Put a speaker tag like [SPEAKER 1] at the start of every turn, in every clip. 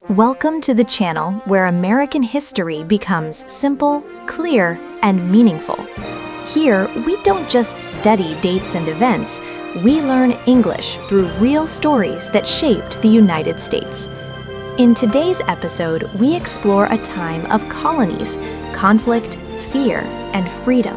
[SPEAKER 1] Welcome to the channel where American history becomes simple, clear, and meaningful. Here, we don't just study dates and events, we learn English through real stories that shaped the United States. In today's episode, we explore a time of colonies, conflict, fear, and freedom,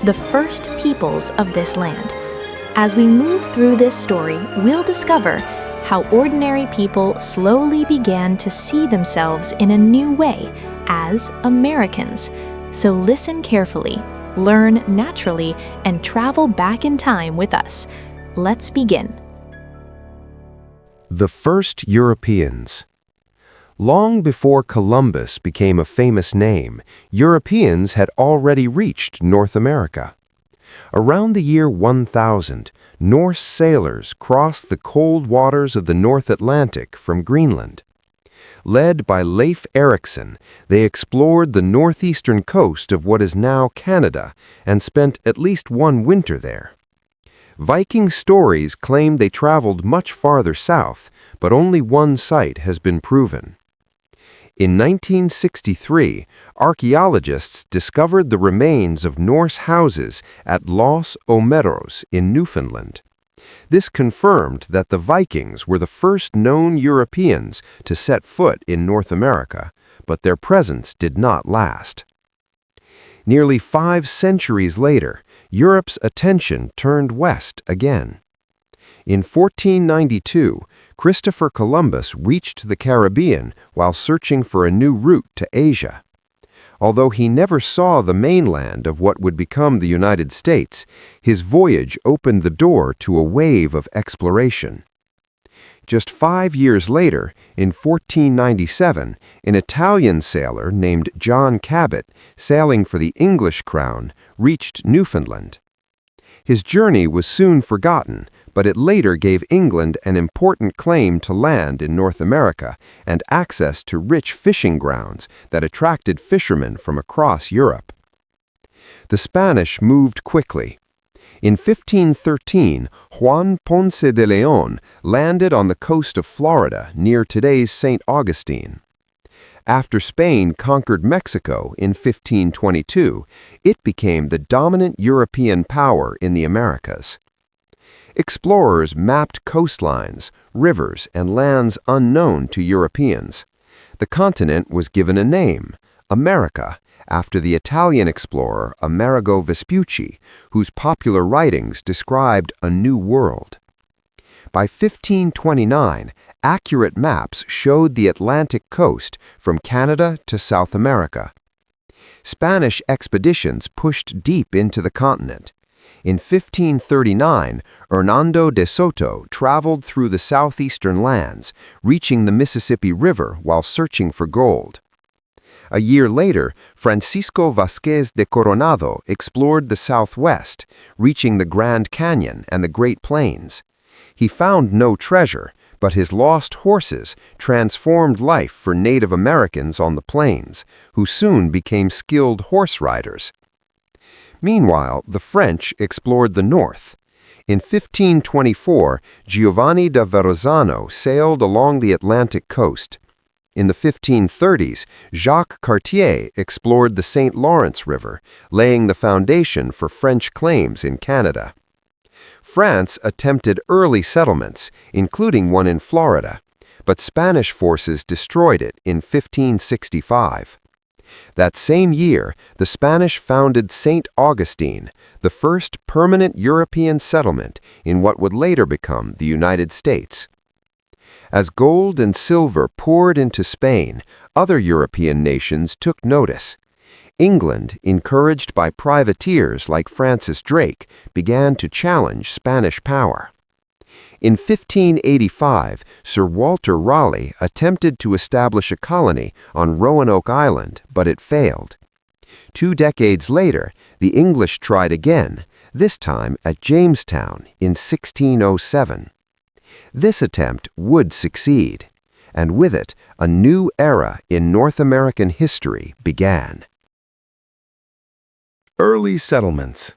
[SPEAKER 1] the first peoples of this land. As we move through this story, we'll discover how ordinary people slowly began to see themselves in a new way as Americans. So listen carefully, learn naturally, and travel back in time with us. Let's begin.
[SPEAKER 2] The first Europeans. Long before Columbus became a famous name, Europeans had already reached North America. Around the year 1000, Norse sailors crossed the cold waters of the North Atlantic from Greenland. Led by Leif Erikson, they explored the northeastern coast of what is now Canada and spent at least one winter there. Viking stories claim they traveled much farther south, but only one site has been proven. In 1963, archaeologists discovered the remains of Norse houses at Los Omeros in Newfoundland. This confirmed that the Vikings were the first known Europeans to set foot in North America, but their presence did not last. Nearly 5 centuries later, Europe's attention turned west again. In 1492, Christopher Columbus reached the Caribbean while searching for a new route to Asia. Although he never saw the mainland of what would become the United States, his voyage opened the door to a wave of exploration. Just 5 years later, in 1497, an Italian sailor named John Cabot, sailing for the English crown, reached Newfoundland. His journey was soon forgotten, but it later gave England an important claim to land in North America and access to rich fishing grounds that attracted fishermen from across Europe. The Spanish moved quickly. In 1513, Juan Ponce de León landed on the coast of Florida near today's St. Augustine. After Spain conquered Mexico in 1522, it became the dominant European power in the Americas. Explorers mapped coastlines, rivers, and lands unknown to Europeans. The continent was given a name, America, after the Italian explorer Amerigo Vespucci, whose popular writings described a new world. By 1529, accurate maps showed the Atlantic coast from Canada to South America. Spanish expeditions pushed deep into the continent. In 1539, Hernando de Soto traveled through the southeastern lands, reaching the Mississippi River while searching for gold. A year later, Francisco Vázquez de Coronado explored the southwest, reaching the Grand Canyon and the Great Plains. He found no treasure, but his lost horses transformed life for Native Americans on the plains, who soon became skilled horse riders. Meanwhile, the French explored the north. In 1524, Giovanni da Verrazzano sailed along the Atlantic coast. In the 1530s, Jacques Cartier explored the St. Lawrence River, laying the foundation for French claims in Canada. France attempted early settlements, including one in Florida, but Spanish forces destroyed it in 1565. That same year, the Spanish founded St. Augustine, the first permanent European settlement in what would later become the United States. As gold and silver poured into Spain, other European nations took notice. England, encouraged by privateers like Francis Drake, began to challenge Spanish power. In 1585, Sir Walter Raleigh attempted to establish a colony on Roanoke Island, but it failed. 2 decades later, the English tried again, this time at Jamestown in 1607. This attempt would succeed, and with it, a new era in North American history began. Early settlements.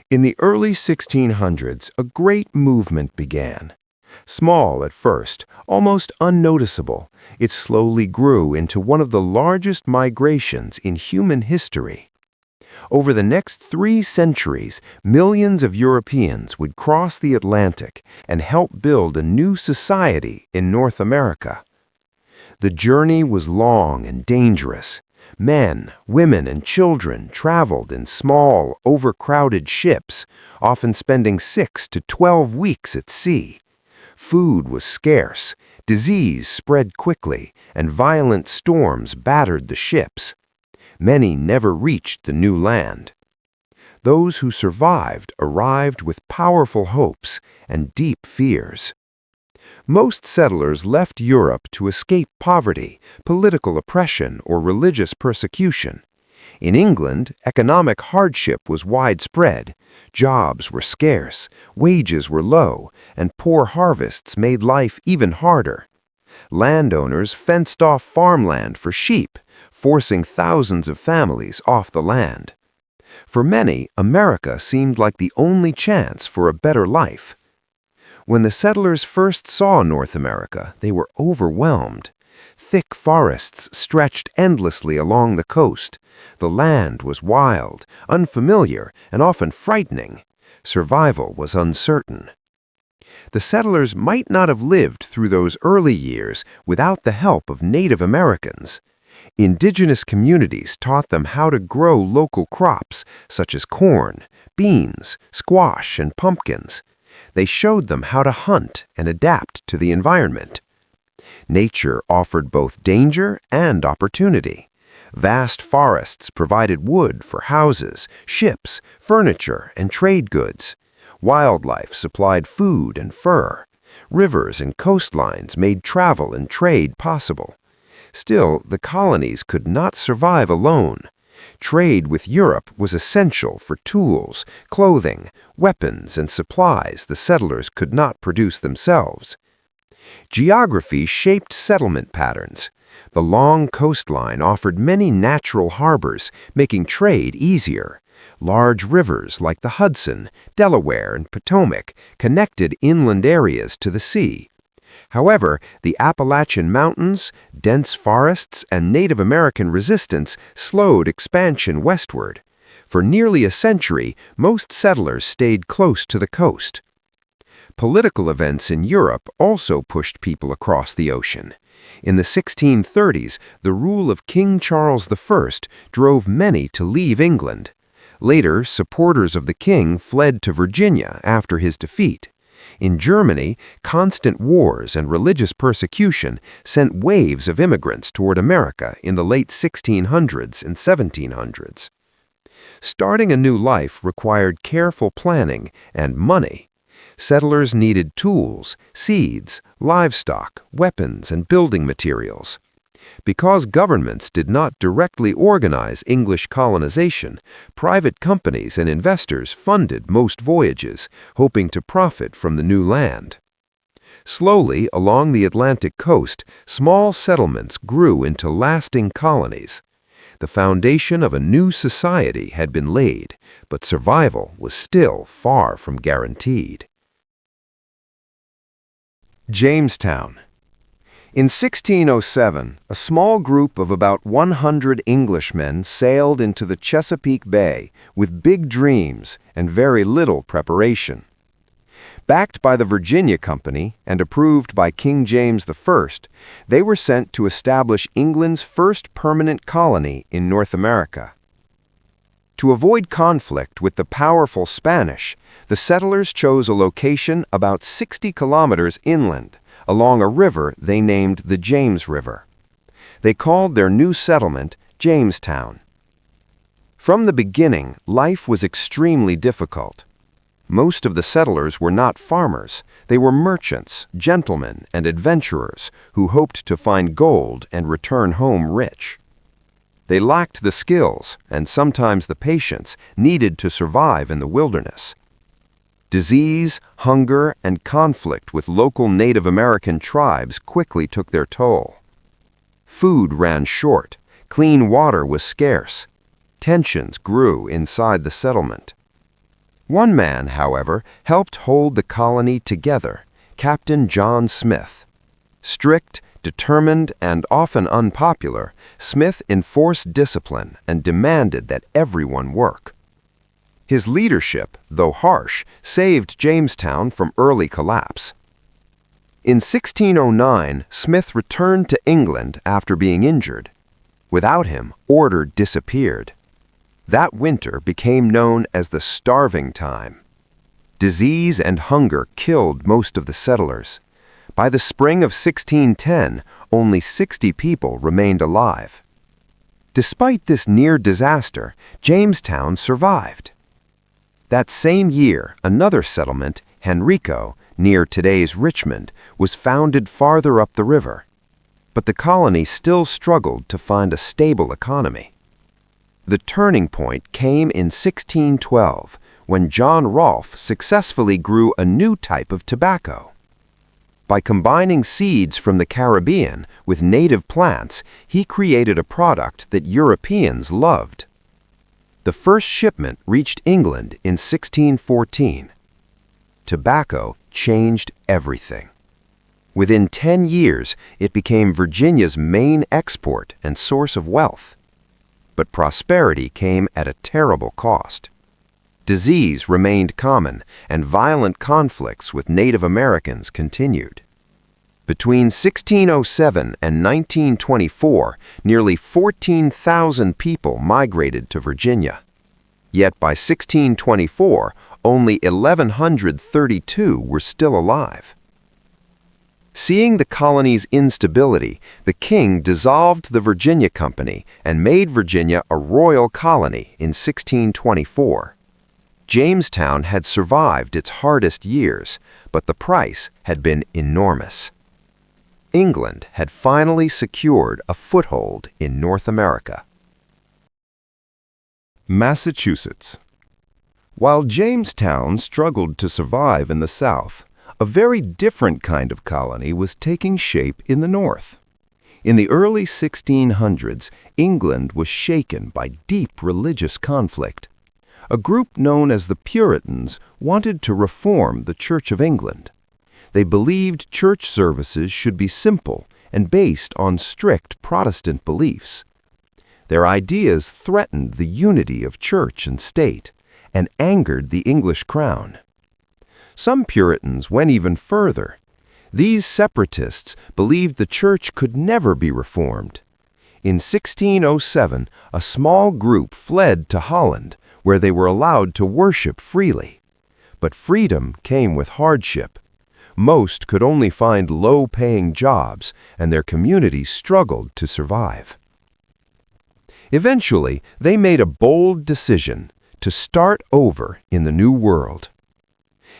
[SPEAKER 2] In the early 1600s, a great movement began. Small at first, almost unnoticeable, it slowly grew into one of the largest migrations in human history. Over the next 3 centuries, millions of Europeans would cross the Atlantic and help build a new society in North America. The journey was long and dangerous. Men, women, and children traveled in small, overcrowded ships, often spending 6 to 12 weeks at sea. Food was scarce, disease spread quickly, and violent storms battered the ships. Many never reached the new land. Those who survived arrived with powerful hopes and deep fears. Most settlers left Europe to escape poverty, political oppression, or religious persecution. In England, economic hardship was widespread. Jobs were scarce, wages were low, and poor harvests made life even harder. Landowners fenced off farmland for sheep, forcing thousands of families off the land. For many, America seemed like the only chance for a better life. When the settlers first saw North America, they were overwhelmed. Thick forests stretched endlessly along the coast. The land was wild, unfamiliar, and often frightening. Survival was uncertain. The settlers might not have lived through those early years without the help of Native Americans. Indigenous communities taught them how to grow local crops such as corn, beans, squash, and pumpkins. They showed them how to hunt and adapt to the environment. Nature offered both danger and opportunity. Vast forests provided wood for houses, ships, furniture, and trade goods. Wildlife supplied food and fur. Rivers and coastlines made travel and trade possible. Still, the colonies could not survive alone. Trade with Europe was essential for tools, clothing, weapons, and supplies the settlers could not produce themselves. Geography shaped settlement patterns. The long coastline offered many natural harbors, making trade easier. Large rivers like the Hudson, Delaware, and Potomac connected inland areas to the sea. However, the Appalachian Mountains, dense forests, and Native American resistance slowed expansion westward. For nearly a century, most settlers stayed close to the coast. Political events in Europe also pushed people across the ocean. In the 1630s, the rule of King Charles I drove many to leave England. Later, supporters of the king fled to Virginia after his defeat. In Germany, constant wars and religious persecution sent waves of immigrants toward America in the late 1600s and 1700s. Starting a new life required careful planning and money. Settlers needed tools, seeds, livestock, weapons, and building materials. Because governments did not directly organize English colonization, private companies and investors funded most voyages, hoping to profit from the new land. Slowly, along the Atlantic coast, small settlements grew into lasting colonies. The foundation of a new society had been laid, but survival was still far from guaranteed. Jamestown. In 1607, a small group of about 100 Englishmen sailed into the Chesapeake Bay with big dreams and very little preparation. Backed by the Virginia Company and approved by King James I, they were sent to establish England's first permanent colony in North America. To avoid conflict with the powerful Spanish, the settlers chose a location about 60 kilometers inland, along a river they named the James River. They called their new settlement Jamestown. From the beginning, life was extremely difficult. Most of the settlers were not farmers. They were merchants, gentlemen, and adventurers who hoped to find gold and return home rich. They lacked the skills, and sometimes the patience, needed to survive in the wilderness. Disease, hunger, and conflict with local Native American tribes quickly took their toll. Food ran short, clean water was scarce. Tensions grew inside the settlement. One man, however, helped hold the colony together, Captain John Smith. Strict, determined, and often unpopular, Smith enforced discipline and demanded that everyone work. His leadership, though harsh, saved Jamestown from early collapse. In 1609, Smith returned to England after being injured. Without him, order disappeared. That winter became known as the Starving Time. Disease and hunger killed most of the settlers. By the spring of 1610, only 60 people remained alive. Despite this near disaster, Jamestown survived. That same year, another settlement, Henrico, near today's Richmond, was founded farther up the river. But the colony still struggled to find a stable economy. The turning point came in 1612, when John Rolfe successfully grew a new type of tobacco. By combining seeds from the Caribbean with native plants, he created a product that Europeans loved. The first shipment reached England in 1614. Tobacco changed everything. Within 10 years, it became Virginia's main export and source of wealth. But prosperity came at a terrible cost. Disease remained common, and violent conflicts with Native Americans continued. Between 1607 and 1924, nearly 14,000 people migrated to Virginia. Yet by 1624, only 1,132 were still alive. Seeing the colony's instability, the king dissolved the Virginia Company and made Virginia a royal colony in 1624. Jamestown had survived its hardest years, but the price had been enormous. England had finally secured a foothold in North America.
[SPEAKER 3] Massachusetts. While Jamestown struggled to survive in the South, a very different kind of colony was taking shape in the North. In the early 1600s, England was shaken by deep religious conflict. A group known as the Puritans wanted to reform the Church of England. They believed church services should be simple and based on strict Protestant beliefs. Their ideas threatened the unity of church and state and angered the English crown. Some Puritans went even further. These separatists believed the church could never be reformed. In 1607, a small group fled to Holland, where they were allowed to worship freely. But freedom came with hardship. Most could only find low-paying jobs, and their communities struggled to survive. Eventually, they made a bold decision to start over in the New World.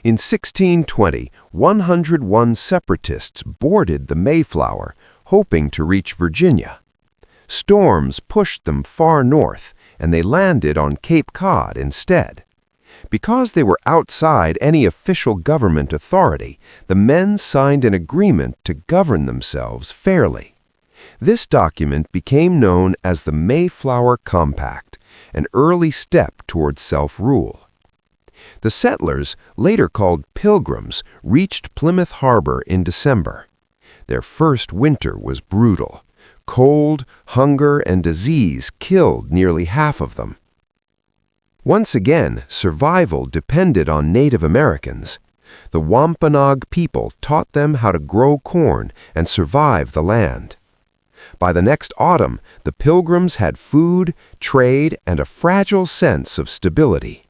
[SPEAKER 3] In 1620, 101 separatists boarded the Mayflower, hoping to reach Virginia. Storms pushed them far north, and they landed on Cape Cod instead. Because they were outside any official government authority, the men signed an agreement to govern themselves fairly. This document became known as the Mayflower Compact, an early step toward self-rule. The settlers, later called Pilgrims, reached Plymouth Harbor in December. Their first winter was brutal. Cold, hunger, and disease killed nearly half of them. Once again, survival depended on Native Americans. The Wampanoag people taught them how to grow corn and survive the land. By the next autumn, the Pilgrims had food, trade, and a fragile sense of stability.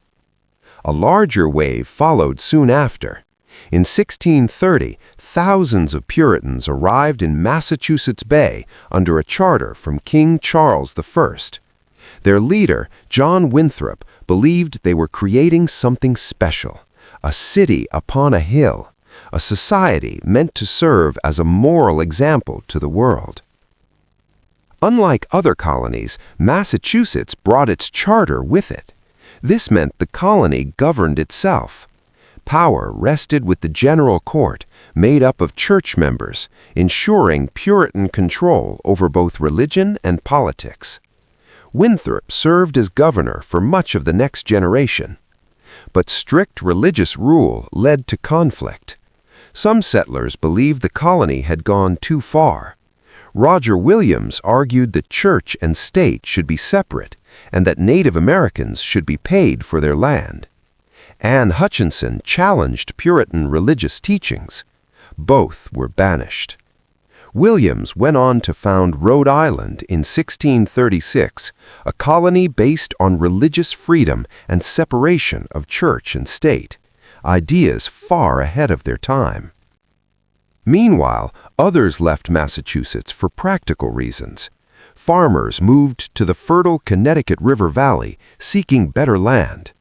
[SPEAKER 3] A larger wave followed soon after. In 1630, thousands of Puritans arrived in Massachusetts Bay under a charter from King Charles I. Their leader, John Winthrop, believed they were creating something special, a city upon a hill, a society meant to serve as a moral example to the world. Unlike other colonies, Massachusetts brought its charter with it. This meant the colony governed itself. Power rested with the general court, made up of church members, ensuring Puritan control over both religion and politics. Winthrop served as governor for much of the next generation. But strict religious rule led to conflict. Some settlers believed the colony had gone too far. Roger Williams argued that church and state should be separate and that Native Americans should be paid for their land. Anne Hutchinson challenged Puritan religious teachings. Both were banished. Williams went on to found Rhode Island in 1636, a colony based on religious freedom and separation of church and state, ideas far ahead of their time. Meanwhile, others left Massachusetts for practical reasons. Farmers moved to the fertile Connecticut River Valley, seeking better land.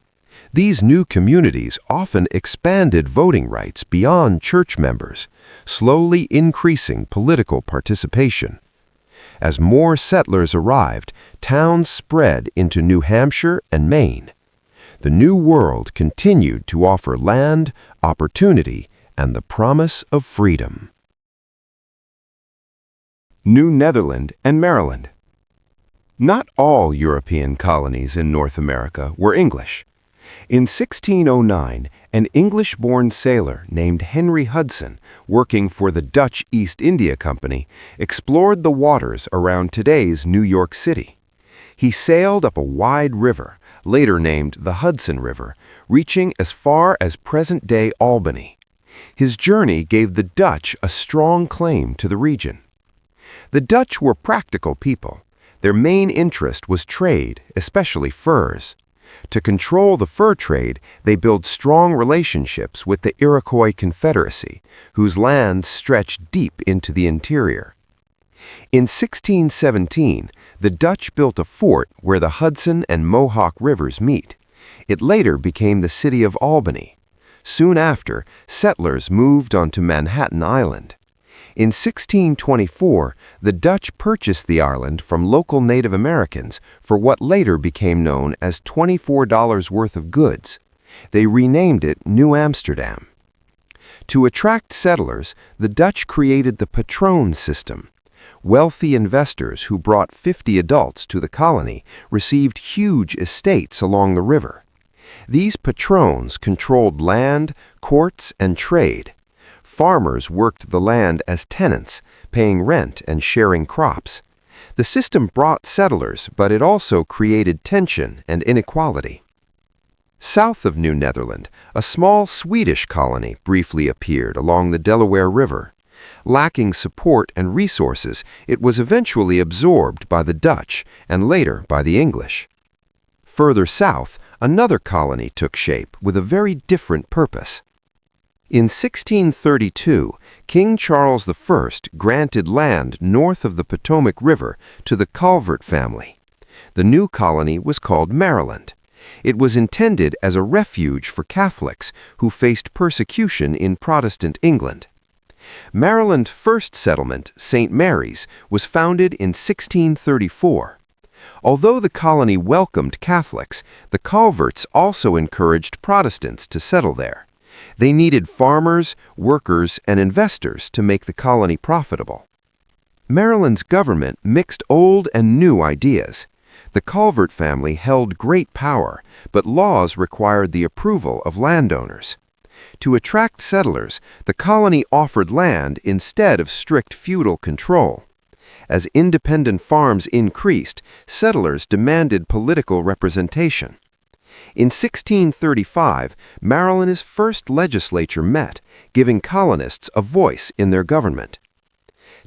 [SPEAKER 3] These new communities often expanded voting rights beyond church members, slowly increasing political participation. As more settlers arrived, towns spread into New Hampshire and Maine. The New World continued to offer land, opportunity, and the promise of freedom. New Netherland and Maryland. Not all European colonies in North America were English. In 1609, an English-born sailor named Henry Hudson, working for the Dutch East India Company, explored the waters around today's New York City. He sailed up a wide river, later named the Hudson River, reaching as far as present-day Albany. His journey gave the Dutch a strong claim to the region. The Dutch were practical people. Their main interest was trade, especially furs. To control the fur trade, they built strong relationships with the Iroquois Confederacy, whose lands stretched deep into the interior. In 1617, the Dutch built a fort where the Hudson and Mohawk rivers meet. It later became the city of Albany. Soon after, settlers moved onto Manhattan Island. In 1624, the Dutch purchased the island from local Native Americans for what later became known as $24 worth of goods. They renamed it New Amsterdam. To attract settlers, the Dutch created the patroon system. Wealthy investors who brought 50 adults to the colony received huge estates along the river. These patroons controlled land, courts, and trade. Farmers worked the land as tenants, paying rent and sharing crops. The system brought settlers, but it also created tension and inequality. South of New Netherland, a small Swedish colony briefly appeared along the Delaware River. Lacking support and resources, it was eventually absorbed by the Dutch and later by the English. Further south, another colony took shape with a very different purpose. In 1632, King Charles I granted land north of the Potomac River to the Calvert family. The new colony was called Maryland. It was intended as a refuge for Catholics who faced persecution in Protestant England. Maryland's first settlement, St. Mary's, was founded in 1634. Although the colony welcomed Catholics, the Calverts also encouraged Protestants to settle there. They needed farmers, workers, and investors to make the colony profitable. Maryland's government mixed old and new ideas. The Calvert family held great power, but laws required the approval of landowners. To attract settlers, the colony offered land instead of strict feudal control. As independent farms increased, settlers demanded political representation. In 1635, Maryland's first legislature met, giving colonists a voice in their government.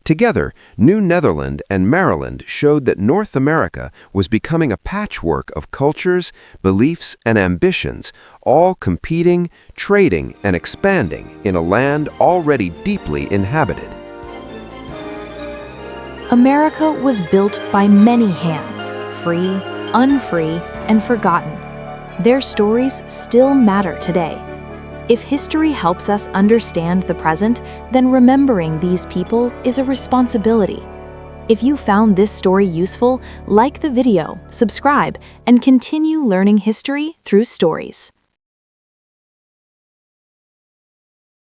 [SPEAKER 3] Together, New Netherland and Maryland showed that North America was becoming a patchwork of cultures, beliefs, and ambitions, all competing, trading, and expanding in a land already deeply inhabited.
[SPEAKER 1] America was built by many hands, free, unfree, and forgotten. Their stories still matter today. If history helps us understand the present, then remembering these people is a responsibility. If you found this story useful, like the video, subscribe, and continue learning history through stories.